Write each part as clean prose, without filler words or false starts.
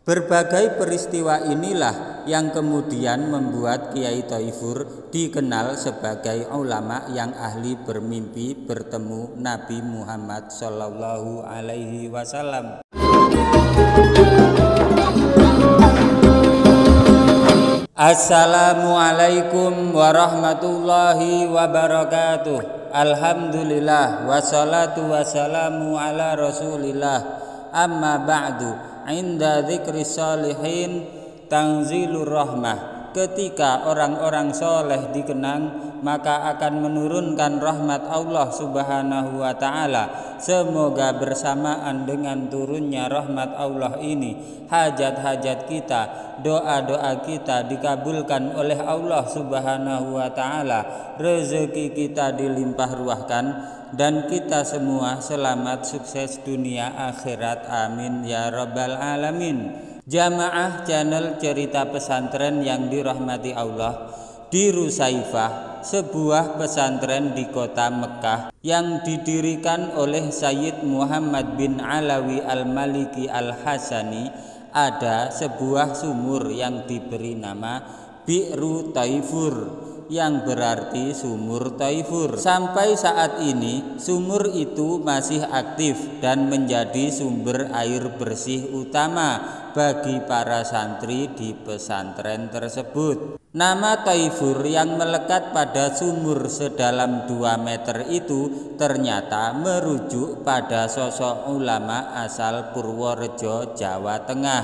Berbagai peristiwa inilah yang kemudian membuat Kiai Thaifur dikenal sebagai ulama yang ahli bermimpi bertemu Nabi Muhammad Shallallahu Alaihi Wasallam. Assalamualaikum warahmatullahi wabarakatuh. Alhamdulillah wassalatu wassalamu ala rasulillah. Amma ba'du. Inda dzikri sholihin tanzilur rahmah. Ketika orang-orang soleh dikenang, maka akan menurunkan rahmat Allah Subhanahu wa ta'ala. Semoga bersamaan dengan turunnya rahmat Allah ini, hajat-hajat kita, doa-doa kita dikabulkan oleh Allah Subhanahu wa ta'ala, rezeki kita dilimpah ruahkan, dan kita semua selamat sukses dunia akhirat, amin ya rabbal alamin. Jamaah channel cerita pesantren yang dirahmati Allah, di Rusaifah, sebuah pesantren di kota Mekah yang didirikan oleh Sayyid Muhammad bin Alawi al-Maliki al-Hasani, ada sebuah sumur yang diberi nama Bi'ru Thaifur, yang berarti sumur Thaifur. Sampai saat ini sumur itu masih aktif dan menjadi sumber air bersih utama bagi para santri di pesantren tersebut. Nama Thaifur yang melekat pada sumur sedalam 2 meter itu ternyata merujuk pada sosok ulama asal Purworejo, Jawa Tengah,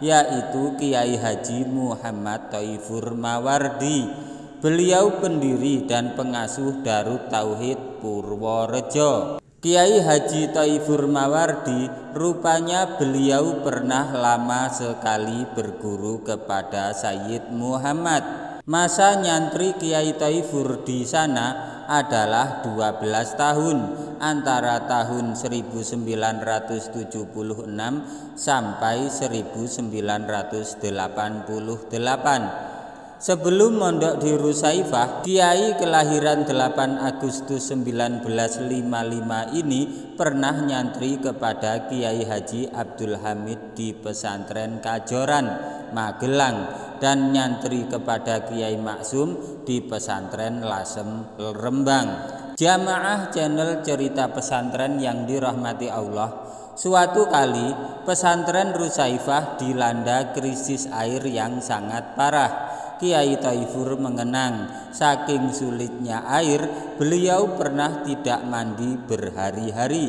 yaitu Kiai Haji Muhammad Thaifur Mawardi. Beliau pendiri dan pengasuh Darut Tauhid Purworejo. Kiai Haji Thaifur Mawardi, rupanya beliau pernah lama sekali berguru kepada Sayyid Muhammad. Masa nyantri Kiai Thaifur di sana adalah 12 tahun, antara tahun 1976 sampai 1988. Sebelum mondok di Rusaifah, Kiai kelahiran 8 Agustus 1955 ini pernah nyantri kepada Kiai Haji Abdul Hamid di pesantren Kajoran, Magelang, dan nyantri kepada Kiai Maksum di pesantren Lasem, Rembang. Jamaah channel cerita pesantren yang dirahmati Allah, suatu kali pesantren Rusaifah dilanda krisis air yang sangat parah. Kiai Thaifur mengenang, saking sulitnya air, beliau pernah tidak mandi berhari-hari.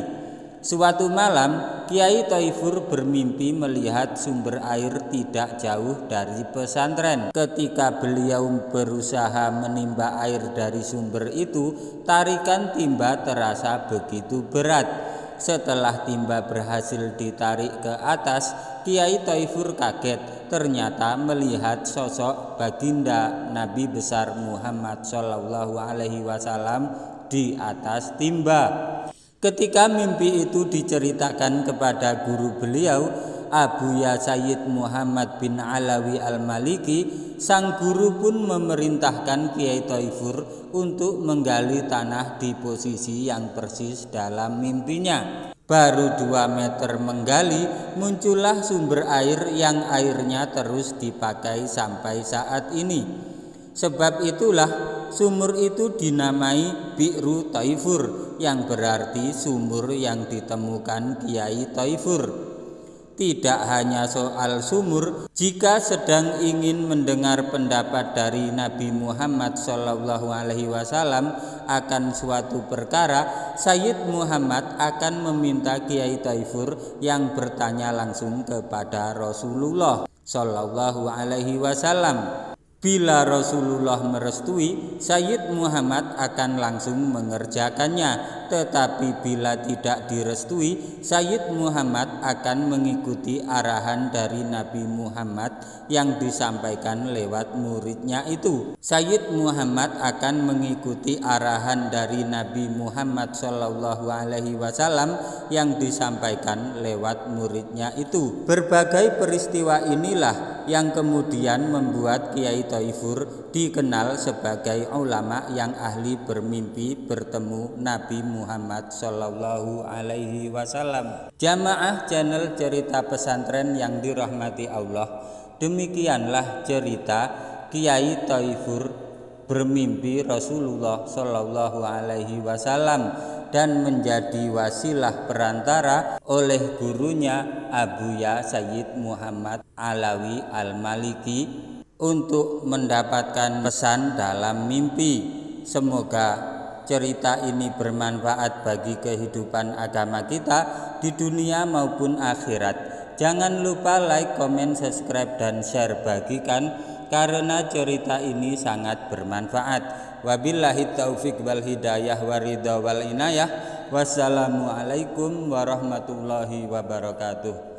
Suatu malam, Kiai Thaifur bermimpi melihat sumber air tidak jauh dari pesantren. Ketika beliau berusaha menimba air dari sumber itu, tarikan timba terasa begitu berat. Setelah timba berhasil ditarik ke atas, Kiai Thaifur kaget. Ternyata melihat sosok baginda Nabi besar Muhammad Shallallahu Alaihi Wasallam di atas timba. Ketika mimpi itu diceritakan kepada guru beliau, Abuya Sayyid Muhammad bin Alawi al-Maliki, sang guru pun memerintahkan Kiai Thaifur untuk menggali tanah di posisi yang persis dalam mimpinya. Baru 2 meter menggali, muncullah sumber air yang airnya terus dipakai sampai saat ini. Sebab itulah sumur itu dinamai Bi'ru Thaifur, yang berarti sumur yang ditemukan Kiai Thaifur. Tidak hanya soal sumur, jika sedang ingin mendengar pendapat dari Nabi Muhammad Shallallahu Alaihi Wasallam akan suatu perkara, Sayyid Muhammad akan meminta Kiai Thaifur yang bertanya langsung kepada Rasulullah Shallallahu Alaihi Wasallam. Bila Rasulullah merestui, Sayyid Muhammad akan langsung mengerjakannya. Tetapi bila tidak direstui, Sayyid Muhammad akan mengikuti arahan dari Nabi Muhammad yang disampaikan lewat muridnya itu. Sayyid Muhammad akan mengikuti arahan dari Nabi Muhammad Shallallahu Alaihi Wasallam yang disampaikan lewat muridnya itu. Berbagai peristiwa inilah yang kemudian membuat Kiai Thaifur dikenal sebagai ulama yang ahli bermimpi bertemu Nabi Muhammad Shallallahu Alaihi Wasallam. Jamaah channel Cerita Pesantren yang dirahmati Allah, demikianlah cerita Kiai Thaifur bermimpi Rasulullah Shallallahu Alaihi Wasallam dan menjadi wasilah perantara oleh gurunya Abuya Sayyid Muhammad Alawi Al-Maliki untuk mendapatkan pesan dalam mimpi. Semoga cerita ini bermanfaat bagi kehidupan agama kita di dunia maupun akhirat. Jangan lupa like, komen, subscribe, dan share, bagikan karena cerita ini sangat bermanfaat. Wabillahi taufik wal hidayah waridha wal inayah. Wassalamualaikum warahmatullahi wabarakatuh.